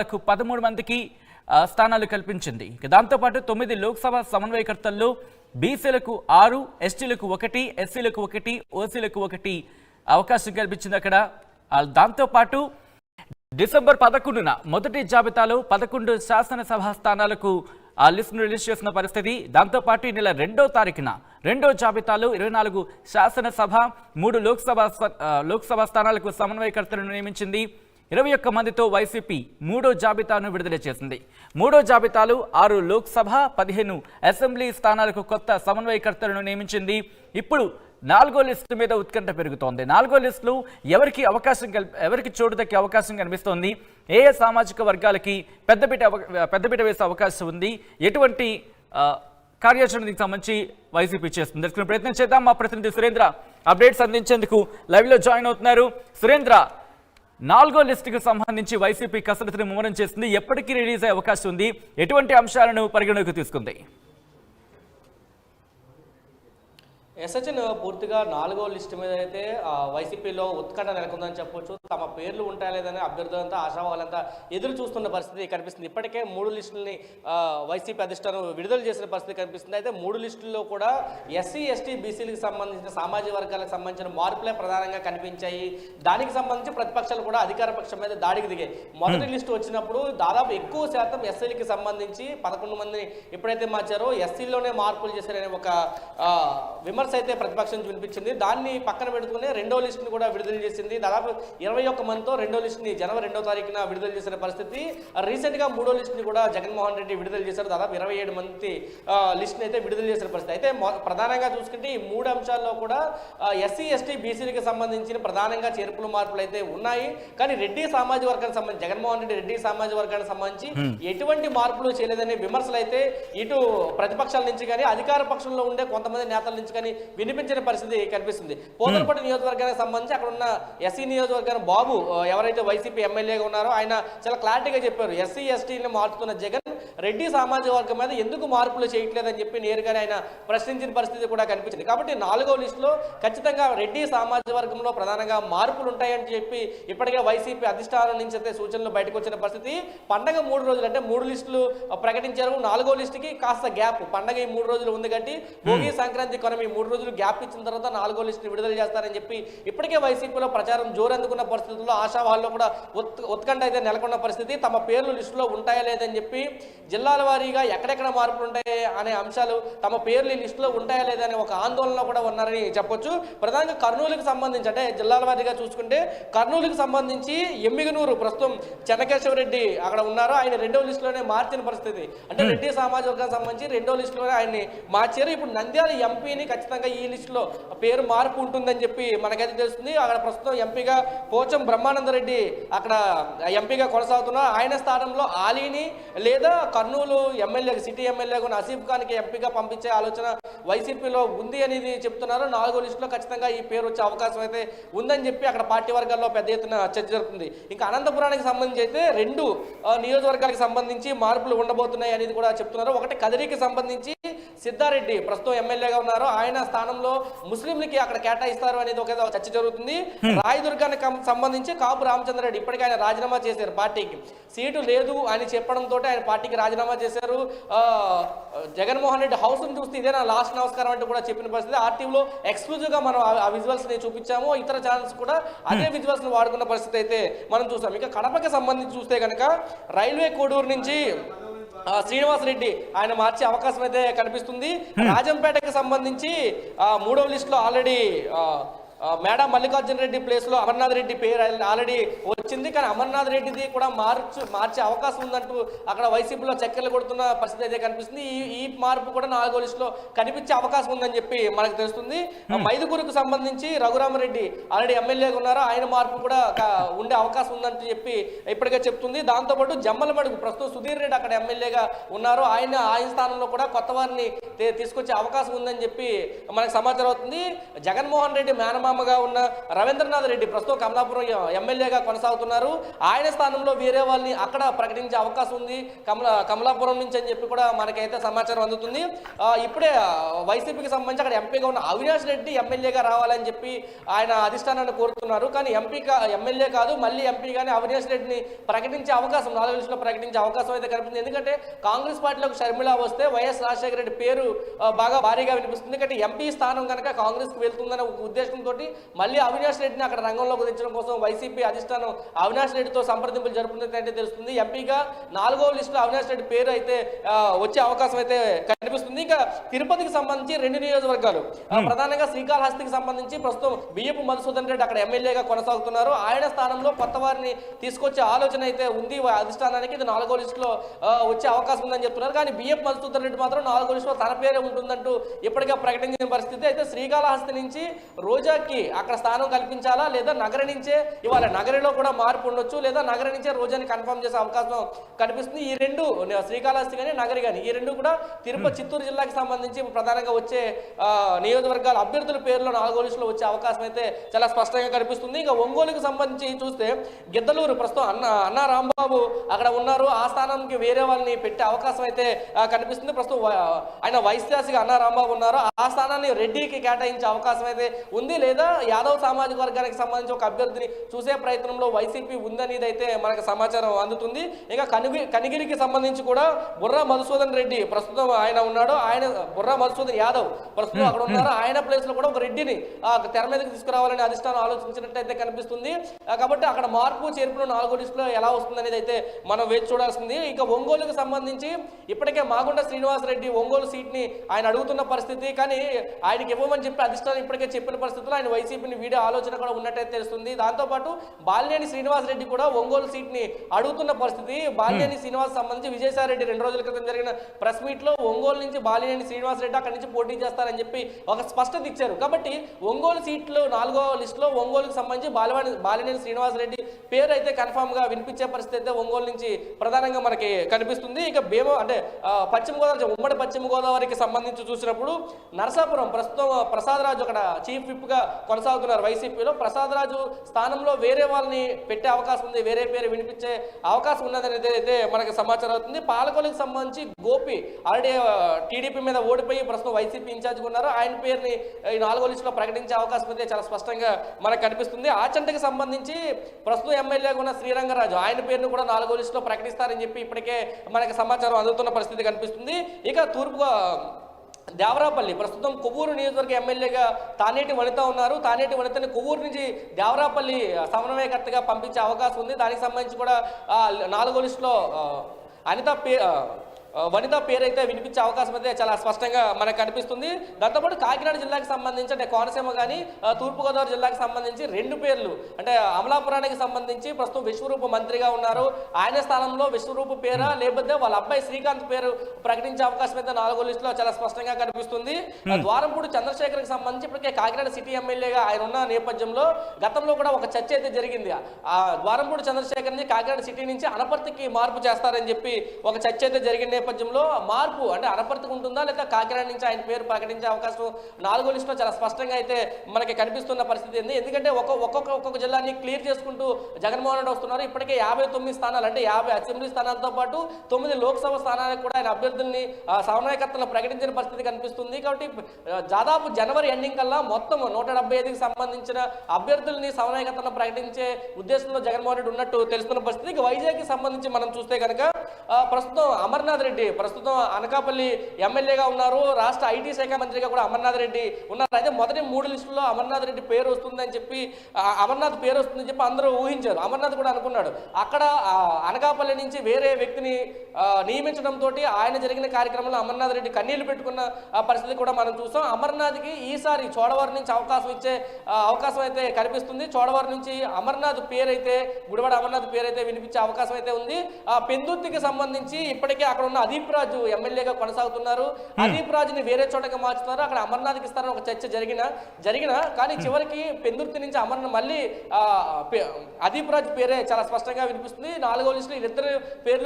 13 మందికి స్థానాలు కల్పించింది. దాంతోపాటు 9 లోక్సభ సమన్వయకర్తల్లో బీసీలకు 6, ఎస్టీలకు 1, ఎస్సీలకు 1, ఓసీలకు 1 అవకాశం కల్పించింది. అక్కడ దాంతోపాటు డిసెంబర్ 11న మొదటి జాబితాలో 11 శాసనసభ స్థానాలకు ఆ లిస్టును రిలీజ్ చేసిన పరిస్థితి. దాంతోపాటు ఈ నెల 2వ తారీఖున రెండో జాబితాలో 24 శాసనసభ 3 లోక్సభ స్థానాలకు సమన్వయకర్తలను నియమించింది. 21 మందితో వైసీపీ మూడో జాబితాను విడుదల చేసింది. మూడో జాబితాలో 6 లోక్సభ 15 అసెంబ్లీ స్థానాలకు కొత్త సమన్వయకర్తలను నియమించింది. ఇప్పుడు 4వ లిస్టు మీద ఉత్కంఠ పెరుగుతోంది. 4వ లిస్టులో ఎవరికి చోటు దక్కే అవకాశం కనిపిస్తోంది? ఏ సామాజిక వర్గాలకి పెద్దపీట వేసే అవకాశం ఉంది? ఎటువంటి కార్యాచరణకు సంబంధించి వైసీపీ చేస్తుంది? తెలుసుకునే ప్రయత్నం చేద్దాం. మా ప్రతినిధి సురేంద్ర అప్డేట్స్ అందించేందుకు లైవ్లో జాయిన్ అవుతున్నారు. సురేంద్ర, 4వ లిస్టుకు సంబంధించి వైసీపీ కసరత్తును ముమ్మరం చేస్తుంది. ఎప్పటికీ రిలీజ్ అయ్యే అవకాశం ఉంది? ఎటువంటి అంశాలను పరిగణలోకి తీసుకుంది? సచిన్, పూర్తిగా 4వ లిస్టు మీద అయితే వైసీపీలో ఉత్కంఠ నెలకొందని చెప్పొచ్చు. తమ పేర్లు ఉంటాయా లేదని అభ్యర్థులంతా ఆశావాళ్ళంతా ఎదురు చూస్తున్న పరిస్థితి కనిపిస్తుంది. ఇప్పటికే 3 లిస్టులని వైసీపీ అధిష్టానం విడుదల చేసిన పరిస్థితి కనిపిస్తుంది. అయితే 3 లిస్టుల్లో కూడా ఎస్సీ, ఎస్టీ, బీసీలకు సంబంధించిన సామాజిక వర్గాలకు సంబంధించిన మార్పులే ప్రధానంగా కనిపించాయి. దానికి సంబంధించి ప్రతిపక్షాలు కూడా అధికార పక్షం మీద దాడికి దిగాయి. మొదటి లిస్టు వచ్చినప్పుడు దాదాపు ఎక్కువ శాతం ఎస్సీలకి సంబంధించి 11 మందిని ఎప్పుడైతే మార్చారో ఎస్సీలోనే మార్పులు చేశారనే ఒక విమర్శ అయితే ప్రతిపక్షం వినిపించింది. దాన్ని పక్కన పెట్టుకుని 2వ లిస్టుని కూడా విడుదల చేసింది. దాదాపు 21 మందితో 2వ లిస్టుని జనవరి 2వ తారీఖున విడుదల చేసిన పరిస్థితి. రీసెంట్గా 3వ లిస్టుని కూడా జగన్మోహన్ రెడ్డి విడుదల చేశారు. దాదాపు 27 మంది లిస్టుని అయితే విడుదల చేసిన పరిస్థితి. అయితే ప్రధానంగా చూసుకుంటే ఈ 3 అంశాల్లో కూడా ఎస్సీ, ఎస్టీ, బీసీలకు సంబంధించిన ప్రధానంగా చేర్పులు మార్పులు అయితే ఉన్నాయి. కానీ రెడ్డి సామాజిక వర్గానికి సంబంధించి జగన్మోహన్ రెడ్డి రెడ్డి సామాజిక వర్గానికి సంబంధించి ఎటువంటి మార్పులు చేయలేదనే విమర్శలు అయితే ఇటు ప్రతిపక్షాల నుంచి కానీ అధికార పక్షంలో ఉండే కొంతమంది నేతల నుంచి కానీ వినిపించిన పరిస్థితి కనిపిస్తుంది. పోతలపట్టు నియోజకవర్గానికి సంబంధించి అక్కడ ఉన్న ఎస్సీ నియోజకవర్గానికి బాబు ఎవరైతే వైసీపీ ఎమ్మెల్యేగా ఉన్నారో ఆయన చాలా క్లారిటీగా చెప్పారు. ఎస్సీ, ఎస్టీని మార్చుతున్న జగన్ రెడ్డి సామాజిక వర్గం మీద ఎందుకు మార్పులు చేయట్లేదని చెప్పి నేరుగానే ఆయన ప్రశ్నించిన పరిస్థితి కూడా కనిపించింది. కాబట్టి 4వ లిస్టులో ఖచ్చితంగా రెడ్డి సామాజిక వర్గంలో ప్రధానంగా మార్పులు ఉంటాయని చెప్పి ఇప్పటికే వైసీపీ అధిష్టానం నుంచి అయితే సూచనలు బయటకు వచ్చిన పరిస్థితి. పండగ 3 రోజులు అంటే 3 లిస్టులు ప్రకటించారు. 4వ లిస్టుకి కాస్త గ్యాప్, పండగ ఈ 3 రోజులు ఉంది కాబట్టి భోగి, సంక్రాంతి, కొనమి 3 రోజులు గ్యాప్ ఇచ్చిన తర్వాత 4వ లిస్టుని విడుదల చేస్తారని చెప్పి ఇప్పటికే వైసీపీలో ప్రచారం జోరందుకున్న పరిస్థితుల్లో ఆశావాళ్ళు కూడా ఉత్కంఠ అయితే నెలకొన్న పరిస్థితి. తమ పేర్లు లిస్టులో ఉంటాయా లేదని చెప్పి జిల్లాల వారీగా ఎక్కడెక్కడ మార్పులు ఉంటాయి అనే అంశాలు, తమ పేర్లు ఈ లిస్టులో ఉంటాయా లేదని ఒక ఆందోళన కూడా ఉన్నారని చెప్పొచ్చు. ప్రధానంగా కర్నూలుకి సంబంధించి అంటే జిల్లాల వారీగా చూసుకుంటే కర్నూలుకి సంబంధించి ఎమ్మిగనూరు ప్రస్తుతం చెన్నకేశవరెడ్డి అక్కడ ఉన్నారు. ఆయన 2వ లిస్టులోనే మార్చిన పరిస్థితి. అంటే రెడ్డి సామాజిక వర్గానికి సంబంధించి 2వ లిస్టులోనే ఆయన్ని మార్చారు. ఇప్పుడు నంద్యాల ఎంపీని ఖచ్చితంగా ఈ లిస్టులో పేరు మార్పు ఉంటుందని చెప్పి మనకైతే తెలుస్తుంది. అక్కడ ప్రస్తుతం ఎంపీగా పోచం బ్రహ్మానందరెడ్డి అక్కడ ఎంపీగా కొనసాగుతున్నారు. ఆయన స్థానంలో ఆలీని లేదా కర్నూలు ఎమ్మెల్యే, సిటీ ఎమ్మెల్యేగా ఉన్న ఆసిఫ్ ఖాన్కి ఎంపీగా పంపించే ఆలోచన వైసీపీలో ఉంది అనేది చెప్తున్నారు. 4వ లిస్టులో ఖచ్చితంగా ఈ పేరు వచ్చే అవకాశం అయితే ఉందని చెప్పి అక్కడ పార్టీ వర్గాల్లో పెద్ద ఎత్తున చర్చ జరుగుతుంది. ఇంకా అనంతపురానికి సంబంధించి అయితే 2 నియోజకవర్గాలకు సంబంధించి మార్పులు ఉండబోతున్నాయి అనేది కూడా చెప్తున్నారు. ఒకటి కదిరికి సంబంధించి సిద్ధారెడ్డి ప్రస్తుతం ఎమ్మెల్యేగా ఉన్నారు. ఆయన స్థానంలో ముస్లింలకి అక్కడ కేటాయిస్తారు అనేది ఒక చర్చ జరుగుతుంది. రాయదుర్గానికి సంబంధించి కాపు రామచంద్రరెడ్డి ఇప్పటికీ ఆయన రాజీనామా చేశారు. పార్టీకి సీటు లేదు అని చెప్పడంతో ఆయన పార్టీకి రాజీనామా చేశారు. జగన్మోహన్ రెడ్డి హౌస్ని చూస్తే ఇదే నా లాస్ట్ నమస్కారం అంటూ కూడా చెప్పిన పరిస్థితి. ఆర్టీవీలో ఎక్స్క్లూజివ్గా మనం ఆ విజువల్స్ ని చూపించాము. ఇతర ఛానల్స్ కూడా అదే విజువల్స్ ని వాడుకున్న పరిస్థితి అయితే మనం చూసాం. ఇక కడపకి సంబంధించి చూస్తే కనుక రైల్వే కోడూరు నుంచి శ్రీనివాసరెడ్డి ఆయన మార్చే అవకాశం అయితే కనిపిస్తుంది. రాజంపేటకి సంబంధించి 3వ లిస్టులో ఆల్రెడీ మేడా మల్లికార్జున రెడ్డి ప్లేస్లో అమర్నాథ్ రెడ్డి పేరు ఆల్రెడీ వచ్చింది. కానీ అమర్నాథ్ రెడ్డిది కూడా మార్చే అవకాశం ఉందంటూ అక్కడ వైసీపీలో చక్కెరలు కొడుతున్న పరిస్థితి అయితే కనిపిస్తుంది. ఈ మార్పు కూడా 4వ లిస్టులో కనిపించే అవకాశం ఉందని చెప్పి మనకు తెలుస్తుంది. మైదుగురుకు సంబంధించి రఘురామరెడ్డి ఆల్రెడీ ఎమ్మెల్యేగా ఉన్నారు. ఆయన మార్పు కూడా ఉండే అవకాశం ఉందని చెప్పి ఇప్పటికే చెప్తుంది. దాంతోపాటు జమ్మలమడుగు ప్రస్తుతం సుధీర్ రెడ్డి అక్కడ ఎమ్మెల్యేగా ఉన్నారు. ఆయన స్థానంలో కూడా కొత్త వారిని తీసుకొచ్చే అవకాశం ఉందని చెప్పి మనకు సమాచారం అవుతుంది. జగన్మోహన్ రెడ్డి మేనమామ కన్ఫామ్గా ఉన్న రవీంద్రనాథ్ రెడ్డి ప్రస్తుతం కమలాపురం ఎమ్మెల్యేగా కొనసాగుతున్నారు. ఆయన స్థానంలో వేరే వాళ్ళని అక్కడ ప్రకటించే అవకాశం ఉంది కమలాపురం నుంచి అని చెప్పి కూడా మనకైతే సమాచారం అందుతుంది. ఇప్పుడే వైసీపీకి సంబంధించి అక్కడ ఎంపీగా ఉన్న అవినాష్ రెడ్డి ఎమ్మెల్యేగా రావాలని చెప్పి ఆయన అధిష్టానాన్ని కోరుతున్నారు. కానీ ఎమ్మెల్యే కాదు, మళ్ళీ ఎంపీగానే అవినాష్ రెడ్డిని ప్రకటించే అవకాశం 4 లిస్టులో ప్రకటించే అవకాశం అయితే కనిపిస్తుంది. ఎందుకంటే కాంగ్రెస్ పార్టీలోకి షర్మిల వస్తే వైఎస్ రాజశేఖర రెడ్డి పేరు బాగా భారీగా వినిపిస్తుంది. ఎందుకంటే ఎంపీ స్థానం కనుక కాంగ్రెస్కి వెళ్తుందనే ఉద్దేశంతో మళ్ళీ అవినాష్ రెడ్డిని అక్కడ రంగంలోకి తెచ్చడం కోసం వైసీపీ అధిష్టానం అవినాష్ రెడ్డితో సంప్రదింపులు జరుపుతున్నట్టు తెలుస్తుంది. ఎంపీగా 4వ లిస్టులో అవినాష్ రెడ్డి పేరు అయితే వచ్చే అవకాశం అయితే కనిపిస్తుంది. ఇక తిరుపతికి సంబంధించి 2 నియోజకవర్గాలు, ప్రధానంగా శ్రీకాళహస్తికి సంబంధించి ప్రస్తుతం బియ్యపు మధుసూదన్ రెడ్డి అక్కడ ఎమ్మెల్యేగా కొనసాగుతున్నారు. ఆయన స్థానంలో కొత్త వారిని తీసుకొచ్చే ఆలోచన అయితే ఉంది అధిష్టానానికి. ఇది 4వ లిస్టులో వచ్చే అవకాశం ఉందని చెప్తున్నారు. కానీ బియ్యపు మధుసూదన్ రెడ్డి మాత్రం 4వ లిస్టులో తన పేరే ఉంటుందంటూ ఇప్పటికే ప్రకటించిన పరిస్థితి. అయితే శ్రీకాళహస్తి నుంచి రోజాకి అక్కడ స్థానం కల్పించాలా, లేదా నగర నుంచే ఇవాళ నగరిలో కూడా మార్పు ఉండొచ్చు, లేదా నగర నుంచే రోజాని కన్ఫర్మ్ చేసే అవకాశం కనిపిస్తుంది. ఈ రెండు శ్రీకాళహస్తి కానీ నగరి కానీ ఈ రెండు కూడా తిరుపతి చిత్తూరు జిల్లాకి సంబంధించి ప్రధానంగా వచ్చే నియోజకవర్గాల అభ్యర్థుల పేర్లో 4వ లిస్టులో వచ్చే అవకాశం అయితే చాలా స్పష్టంగా కనిపిస్తుంది. ఇక ఒంగోలుకి సంబంధించి చూస్తే గిద్దలూరు ప్రస్తుతం అన్నా రాంబాబు అక్కడ ఉన్నారు. ఆ స్థానానికి వేరే వాళ్ళని పెట్టే అవకాశం అయితే కనిపిస్తుంది. ప్రస్తుతం ఆయన వైశ్యాసిగా అన్నా రాంబాబు ఉన్నారు. ఆ స్థానాన్ని రెడ్డికి కేటాయించే అవకాశం అయితే ఉంది, లేదా యాదవ్ సామాజిక వర్గానికి సంబంధించి ఒక అభ్యర్థిని చూసే ప్రయత్నంలో వైసీపీ ఉందనేది అయితే మనకు సమాచారం అందుతుంది. ఇక కనిగిరికి సంబంధించి కూడా బుర్రా మధుసూదన్ రెడ్డి ప్రస్తుతం ఆయన ఉన్నాడు. ఆయన బుర్రా మధుసూదన్ యాదవ్ ప్రస్తుతం అక్కడ ఉన్నారు. ఆయన ప్లేస్ లో కూడా ఒక రెడ్డిని తెర మీదకి తీసుకురావాలని అధిష్టానం ఆలోచించినట్టయితే కనిపిస్తుంది. కాబట్టి అక్కడ మార్పు చేర్పులు 4వ లిస్టులో ఎలా వస్తుంది అనేది అయితే మనం వేచి చూడాల్సింది. ఇక ఒంగోలుకు సంబంధించి ఇప్పటికే మాగుంట శ్రీనివాసరెడ్డి ఒంగోలు సీట్ ని ఆయన అడుగుతున్న పరిస్థితి. కానీ ఆయనకి ఇవ్వమని చెప్పి అధిష్టానం ఇప్పటికే చెప్పిన పరిస్థితుల్లో ఆయన వైసీపీని వీడే ఆలోచన కూడా ఉన్నట్టయితే తెలుస్తుంది. దాంతోపాటు బాలినేని శ్రీనివాసరెడ్డి కూడా ఒంగోలు సీట్ ని అడుగుతున్న పరిస్థితి. బాలినేని శ్రీనివాస్ సంబంధించి విజయసాయిరెడ్డి 2 రోజుల క్రితం జరిగిన ప్రెస్ మీట్ లో ఒంగోలు నుంచి బాలినేని శ్రీనివాసరెడ్డి అక్కడి నుంచి పోటీ చేస్తారని చెప్పి ఒక స్పష్టత ఇచ్చారు. కాబట్టి ఒంగోలు సీట్లు 4వ లిస్టులో ఒంగోలుకు సంబంధించి బాలినేని శ్రీనివాసరెడ్డి పేరు అయితే కన్ఫామ్ గా వినిపించే పరిస్థితి అయితే ఒంగోలు నుంచి ప్రధానంగా మనకి కనిపిస్తుంది. ఇక ఉమ్మడి పశ్చిమ గోదావరికి సంబంధించి చూసినప్పుడు నరసాపురం ప్రస్తుతం ప్రసాద్ రాజు అక్కడ చీఫ్ విప్ గా కొనసాగుతున్నారు వైసీపీలో. ప్రసాద్ రాజు స్థానంలో వేరే వాళ్ళని పెట్టే అవకాశం ఉంది, వేరే పేరు వినిపించే అవకాశం ఉన్నదనేది అయితే మనకు సమాచారం అవుతుంది. పాలకొల్లుకి సంబంధించి గోపి ఆల్రెడీ టీడీపీ మీద ఓడిపోయి ప్రస్తుతం వైసీపీ ఇన్ఛార్జ్గా ఉన్నారు. ఆయన పేరుని ఈ 4వ లిస్టులో ప్రకటించే అవకాశం అయితే చాలా స్పష్టంగా మనకు కనిపిస్తుంది. ఆచంటకి సంబంధించి ప్రస్తుతం ఎమ్మెల్యేగా ఉన్న శ్రీరంగరాజు ఆయన పేరును కూడా 4వ లిస్టులో ప్రకటిస్తారని చెప్పి ఇప్పటికే మనకు సమాచారం అందుతున్న పరిస్థితి కనిపిస్తుంది. ఇక తూర్పుగా దేవరాపల్లి ప్రస్తుతం కొవ్వూరు నియోజకవర్గ ఎమ్మెల్యేగా తానేటి వనిత ఉన్నారు. తానేటి వనితని కొవ్వూరు నుంచి దేవరాపల్లి సమన్వయకర్తగా పంపించే అవకాశం ఉంది. దానికి సంబంధించి కూడా 4వ లిస్టులో వనిత పేరు అయితే వినిపించే అవకాశం అయితే చాలా స్పష్టంగా మనకు కనిపిస్తుంది. దాంతోపాటు కాకినాడ జిల్లాకి సంబంధించి అంటే కోనసీమ కానీ తూర్పుగోదావరి జిల్లాకి సంబంధించి 2 పేర్లు అంటే అమలాపురానికి సంబంధించి ప్రస్తుతం విశ్వరూప మంత్రిగా ఉన్నారు. ఆయన స్థానంలో విశ్వరూప పేరా లేకపోతే వాళ్ళ అబ్బాయి శ్రీకాంత్ పేరు ప్రకటించే అవకాశం అయితే 4వ లిస్టులో చాలా స్పష్టంగా కనిపిస్తుంది. ద్వారంపూడి చంద్రశేఖర్కి సంబంధించి ఇప్పటికే కాకినాడ సిటీ ఎమ్మెల్యేగా ఆయన ఉన్న నేపథ్యంలో గతంలో కూడా ఒక చర్చ అయితే జరిగింది. ఆ ద్వారంపూడి చంద్రశేఖర్ని కాకినాడ సిటీ నుంచి అనపర్తికి మార్పు చేస్తారని చెప్పి ఒక చర్చ అయితే జరిగిన నేపథ్యంలో మార్పు అంటే అనపర్తికి ఉంటుందా లేదా కాకినాడ నుంచి ఆయన పేరు ప్రకటించే అవకాశం 4వ లిస్టులో చాలా స్పష్టంగా అయితే మనకి కనిపిస్తున్న పరిస్థితి ఉంది. ఎందుకంటే ఒక్కొక్క జిల్లాని క్లియర్ చేసుకుంటూ జగన్మోహన్ రెడ్డి వస్తున్నారు. ఇప్పటికే 59 స్థానాలు అంటే 50 అసెంబ్లీ స్థానాలతో పాటు 9 లోక్సభ స్థానాలకు కూడా ఆయన అభ్యర్థుల్ని సమన్వయకర్తలను ప్రకటించిన పరిస్థితి కనిపిస్తుంది. కాబట్టి దాదాపు జనవరి ఎండింగ్ కల్లా మొత్తం 175కి సంబంధించిన అభ్యర్థుల్ని సమన్వయకర్తలను ప్రకటించే ఉద్దేశంలో జగన్మోహన్ రెడ్డి ఉన్నట్టు తెలుస్తున్న పరిస్థితి. ఇక వైజాగ్కి సంబంధించి మనం చూస్తే కనుక ప్రస్తుతం అమర్నాథ్ రెడ్డి ప్రస్తుతం అనకాపల్లి ఎమ్మెల్యేగా ఉన్నారు. రాష్ట్ర ఐటీ శాఖ మంత్రిగా కూడా అమర్నాథ్ రెడ్డి ఉన్నారు. అయితే మొదటి 3 లిస్టుల్లో అమర్నాథ్ రెడ్డి పేరు వస్తుందని చెప్పి అందరూ ఊహించారు. అమర్నాథ్ కూడా అనుకున్నాడు. అక్కడ అనకాపల్లి నుంచి వేరే వ్యక్తిని నియమించడంతో ఆయన జరిగిన కార్యక్రమంలో అమర్నాథ్ రెడ్డి కన్నీళ్లు పెట్టుకున్న పరిస్థితి కూడా మనం చూసాం. అమర్నాథ్కి ఈసారి చోడవరం నుంచి అవకాశం ఇచ్చే అవకాశం అయితే కనిపిస్తుంది. చోడవరం నుంచి అమర్నాథ్ పేరైతే గుడివాడ అమర్నాథ్ పేరైతే వినిపించే అవకాశం అయితే ఉంది. పెందుర్తికి సంబంధించి ఇప్పటికే అక్కడ ఉన్న అదీప్ రాజు ఎమ్మెల్యేగా కొనసాగుతున్నారు. అదీప్ రాజుని వేరే చోటకి మార్చుతున్నారు. అక్కడ అమర్నాథ్కి ఇస్తారని ఒక చర్చ జరిగిన కానీ చివరికి పెందుర్తి నుంచి మళ్ళీ అదీప్ రాజు పేరే చాలా స్పష్టంగా వినిపిస్తుంది. 4వ లిస్టులో 2 పేర్లు